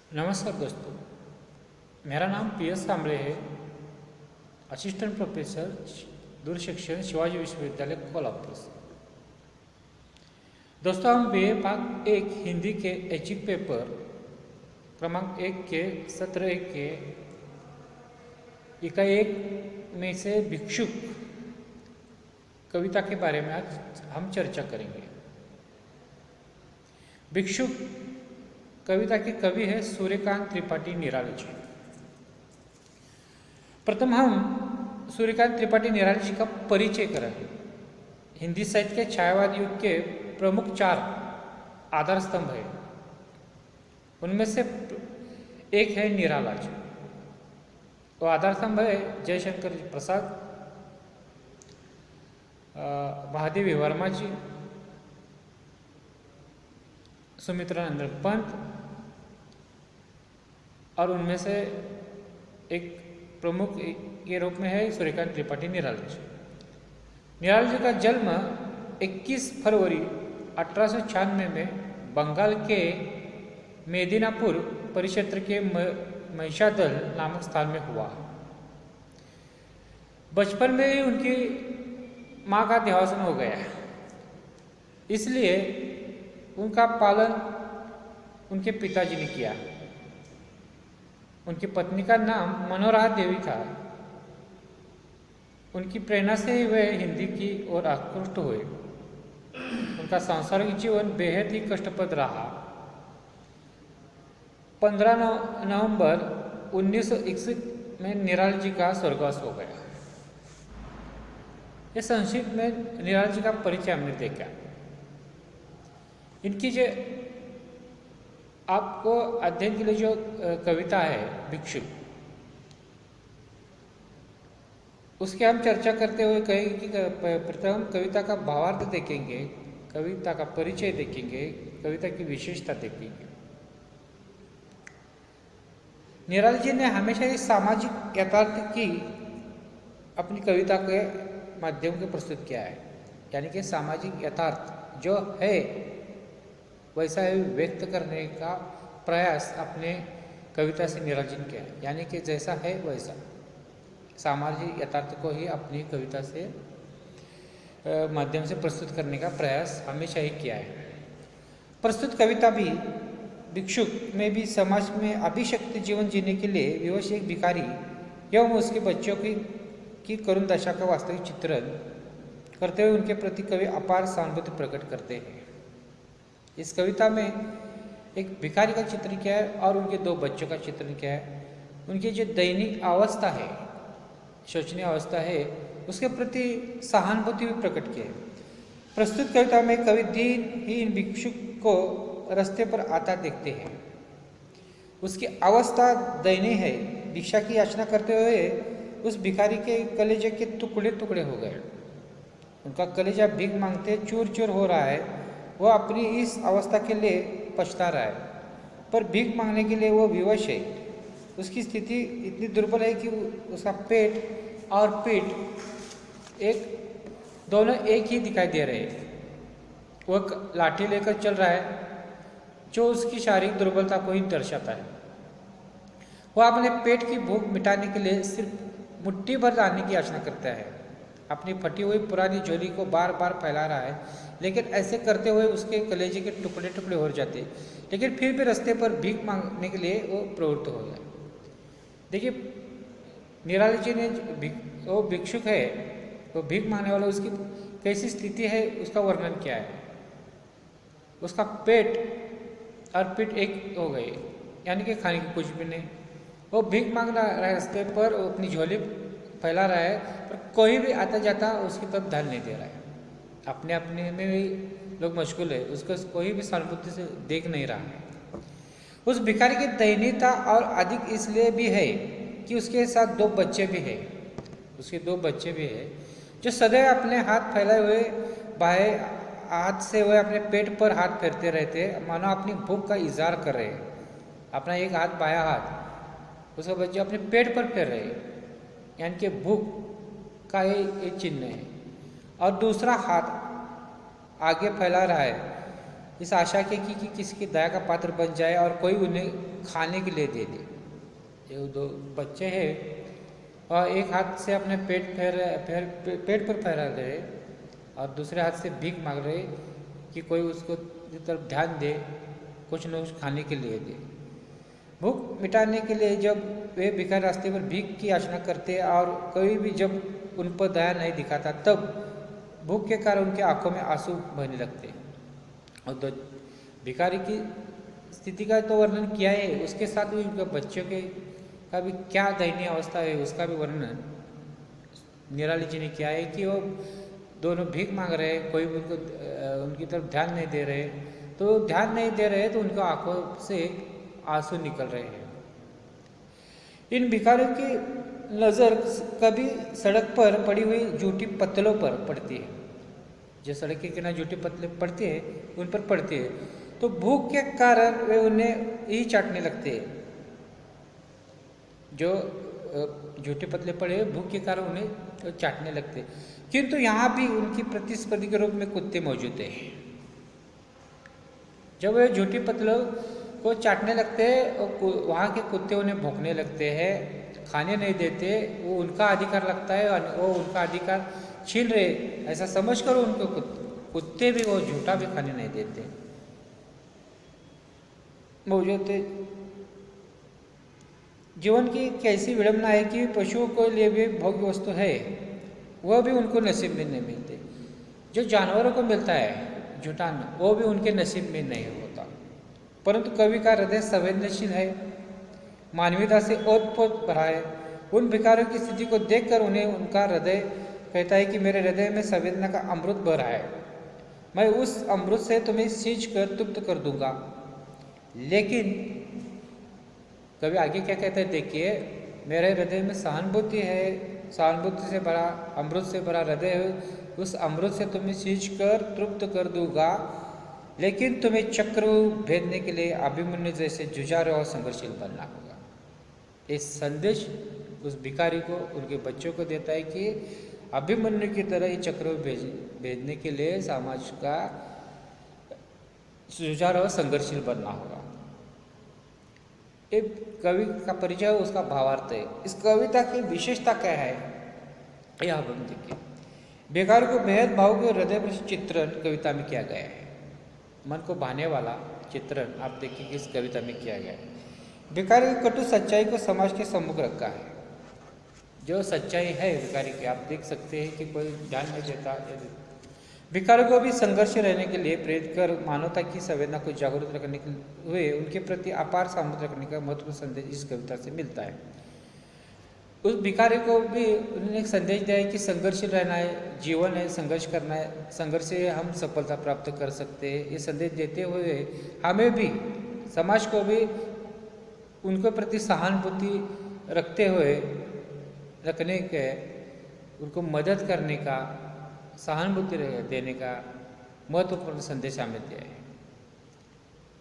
नमस्कार दोस्तों, मेरा नाम PS कांबळे है, असिस्टेंट प्रोफेसर दूर शिक्षण शिवाजी विश्वविद्यालय कोल्हापुर से। दोस्तों, हम BA भाग 1 हिंदी के ऐच्छिक पेपर क्रमांक 1 के सत्र 1 के इकाई 1 में से भिक्षुक कविता के बारे में आज हम चर्चा करेंगे। भिक्षुक कविता के कवि है सूर्यकांत त्रिपाठी निराला जी। प्रथम हम सूर्यकांत त्रिपाठी निराला जी का परिचय करेंगे। हिंदी साहित्य के छायावाद युग के प्रमुख 4 आधार स्तंभ है, उनमें से एक है निराला जी। वो आधार स्तंभ है जयशंकर प्रसाद, महादेवी वर्मा जी, सुमित्रानंद पंत, और उनमें से एक प्रमुख के रूप में है सूर्यकांत त्रिपाठी निराला जी। निराला जी का जन्म 21 फरवरी 1896 में बंगाल के मेदिनापुर परिक्षेत्र के महिषादल नामक स्थान में हुआ। बचपन में ही उनकी माँ का देहावसान हो गया, इसलिए उनका पालन उनके पिताजी ने किया। उनकी पत्नी का नाम मनोहरा देवी था। उनकी प्रेरणा से ही वे हिंदी की ओर आकृष्ट हुए। उनका सांसारिक जीवन बेहद ही कष्टप्रद रहा। 15 नवंबर 1961 में निराला जी का स्वर्गवास हो गया। ये संक्षिप्त में निराला जी का परिचय हमने देखा। इनकी जो आपको अध्ययन के लिए जो कविता है भिक्षुक, उसकी हम चर्चा करते हुए कहेंगे कि प्रथम कविता का भावार्थ देखेंगे, कविता का परिचय देखेंगे, कविता की विशेषता देखेंगे। निराला जी ने हमेशा ही सामाजिक यथार्थ की अपनी कविता के माध्यम से प्रस्तुत किया है। यानी कि सामाजिक यथार्थ जो है वैसा ही व्यक्त करने का प्रयास अपने कविता से निराला जी ने किया है। यानी कि जैसा है वैसा सामाजिक यथार्थ को ही अपनी कविता से माध्यम से प्रस्तुत करने का प्रयास हमेशा ही किया है। प्रस्तुत कविता भी भिक्षुक में भी समाज में अभिशक्त जीवन जीने के लिए विवश एक भिखारी एवं उसके बच्चों की करुण दशा का वास्तविक चित्रण करते हुए उनके प्रति कवि अपार सहानुभूति प्रकट करते हैं। इस कविता में एक भिखारी का चित्रण किया है और उनके 2 बच्चों का चित्रण किया है। उनकी जो दयनीय अवस्था है, शोचनीय अवस्था है, उसके प्रति सहानुभूति भी प्रकट की है। प्रस्तुत कविता में कवि दीनहीन भिक्षुक को रास्ते पर आता देखते हैं। उसकी अवस्था दयनीय है। भिक्षा की याचना करते हुए उस भिखारी के कलेजे के टुकड़े टुकड़े हो गए। उनका कलेजा भीख मांगते चूर चूर हो रहा है। वह अपनी इस अवस्था के लिए पछता रहा है, पर भीख मांगने के लिए वो विवश है। उसकी स्थिति इतनी दुर्बल है कि उसका पेट और पीठ दोनों एक ही दिखाई दे रहे हैं। वह लाठी लेकर चल रहा है, जो उसकी शारीरिक दुर्बलता को ही दर्शाता है। वह अपने पेट की भूख मिटाने के लिए सिर्फ मुट्ठी भर लाने की याचना करता है। अपनी फटी हुई पुरानी झोली को बार बार फैला रहा है, लेकिन ऐसे करते हुए उसके कलेजे के टुकड़े टुकड़े हो जाते, लेकिन फिर भी रास्ते पर भीख मांगने के लिए वो प्रवृत्त हो गया। देखिए, निराला जी ने वो भिक्षुक है, वो भीख मांगने वाला, उसकी कैसी स्थिति है उसका वर्णन किया है। उसका पेट और पीठ एक हो गए, यानी कि खाने की कुछ भी नहीं। वो भीख मांग रहा है रास्ते पर, वो अपनी झोली फैला रहा है, पर कोई भी आता जाता उसकी तरफ ध्यान नहीं दे रहा है। अपने अपने में भी लोग मशगूल है, उसको कोई भी सहानुभूति से देख नहीं रहा है। उस भिखारी की दयनीयता और अधिक इसलिए भी है कि उसके साथ 2 बच्चे भी हैं। उसके 2 बच्चे भी हैं जो सदैव अपने हाथ फैलाए हुए बाएं हाथ से वह अपने पेट पर हाथ फेरते रहते हैं, मानो अपनी भूख का इजहार कर रहे हैं। अपना एक हाथ बायां हाथ उसके बच्चे अपने पेट पर फेर रहे हैं, यानी कि भूख का एक चिन्ह है। और दूसरा हाथ आगे फैला रहा है इस आशा के कि किसी की दया का पात्र बन जाए और कोई उन्हें खाने के लिए दे दे। ये दो बच्चे हैं और एक हाथ से अपने पेट पर फहरा रहे और दूसरे हाथ से भीख मांग रहे कि कोई उसको की तरफ ध्यान दे, कुछ न कुछ खाने के लिए दे। भूख मिटाने के लिए जब वे भिखारी रास्ते पर भीख की याचना करते और कोई भी जब उन पर दया नहीं दिखाता, तब भूख के कारण उनकी आंखों में आंसू बहने लगते। और भिखारी की स्थिति का तो वर्णन किया है, उसके साथ भी उनके बच्चों के का भी क्या दयनीय अवस्था है उसका भी वर्णन निराली जी ने किया है कि वो दोनों भीख मांग रहे हैं, कोई भी उनकी तरफ ध्यान नहीं दे रहे। तो ध्यान नहीं दे रहे तो उनकी आंखों से आंसू निकल रहे हैं। इन भिखारियों की नज़र कभी सड़क पर पड़ी हुई जूठी पत्तलों पर पड़ती है, जो सड़क के किनारे जूठी पत्तलें पड़ती है उन पर पड़ती है, तो भूख के कारण वे उन्हें ही चाटने लगते हैं। जो जूठे पतले पड़े भूख के कारण उन्हें चाटने लगते, किंतु यहाँ भी उनकी प्रतिस्पर्धी के रूप में कुत्ते मौजूद हैं। जब वे जूठी पतलों को चाटने लगते हैं, वहाँ के कुत्ते उन्हें भौंकने लगते हैं, खाने नहीं देते। वो उनका अधिकार लगता है और वो उनका अधिकार छीन रहे ऐसा समझकर उनको कुत्ते भी वो झूठा भी खाने नहीं देते मौजूद थे। जीवन की कैसी विडंबना है कि पशुओं के लिए भी भोग्य वस्तु है, वह भी उनको नसीब में नहीं मिलते। जो जानवरों को मिलता है जुटान, वो भी उनके नसीब में नहीं होता। परंतु कवि का हृदय संवेदनशील है, मानवीयता से ओतप्रोत भरा है। उन भिखारियों की स्थिति को देखकर उन्हें उनका हृदय कहता है कि मेरे हृदय में संवेदना का अमृत बह रहा है, मैं उस अमृत से तुम्हें सींच कर तृप्त कर दूंगा। लेकिन कभी आगे क्या कहता है देखिए, मेरे हृदय में सहानुभूति है, सहानुभूति से भरा अमृत से भरा हृदय है, उस अमृत से तुम्हें सींच कर तृप्त कर दूंगा, लेकिन तुम्हें चक्रव्यूह भेदने के लिए अभिमन्यु जैसे जुझारू और संघर्षशील बनना होगा। इस संदेश उस भिखारी को उनके बच्चों को देता है कि अभिमन्यु की तरह ही चक्रव्यूह भेदने के लिए समाज का जुझारू और संघर्षशील बनना होगा। एक कवि का परिचय उसका भावार्थ है। इस कविता की विशेषता क्या है यह हम देखिए। भिखारी को बेहद भावुक हृदय पर चित्रण कविता में किया गया है। मन को भाने वाला चित्रण आप देखिए इस कविता में किया गया है। भिखारी की कटु सच्चाई को समाज के सम्मुख रखा है। जो सच्चाई है भिखारी की आप देख सकते हैं कि कोई ध्यान नहीं देता। भिखारी को भी संघर्ष रहने के लिए प्रेरित कर मानवता की संवेदना को जागरूक रखने के हुए उनके प्रति अपार सामर्थ्य रखने का महत्वपूर्ण संदेश इस कविता से मिलता है। उस भिखारी को भी उन्होंने एक संदेश दिया है कि संघर्षशील रहना है, जीवन है, संघर्ष करना है, संघर्ष से हम सफलता प्राप्त कर सकते हैं। ये संदेश देते हुए हमें भी समाज को भी उनके प्रति सहानुभूति रखते हुए रखने के उनको मदद करने का, सहानुभूति देने का महत्वपूर्ण संदेश हमें दिया है।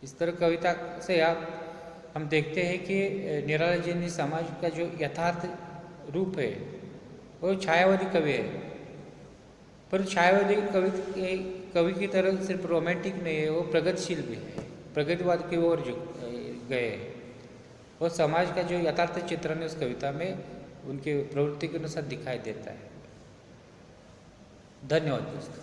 इस तरह कविता से हम देखते हैं कि निराला जी ने समाज का जो यथार्थ रूप है वो छायावादी कवि है, पर छायावादी कवि की तरह सिर्फ रोमांटिक नहीं है, वो प्रगतिशील भी है, प्रगतिवाद की ओर गए हैं। और समाज का जो यथार्थ चित्रण है उस कविता में उनके प्रवृत्ति के अनुसार दिखाई देता है। धन्यवाद दोस्तों।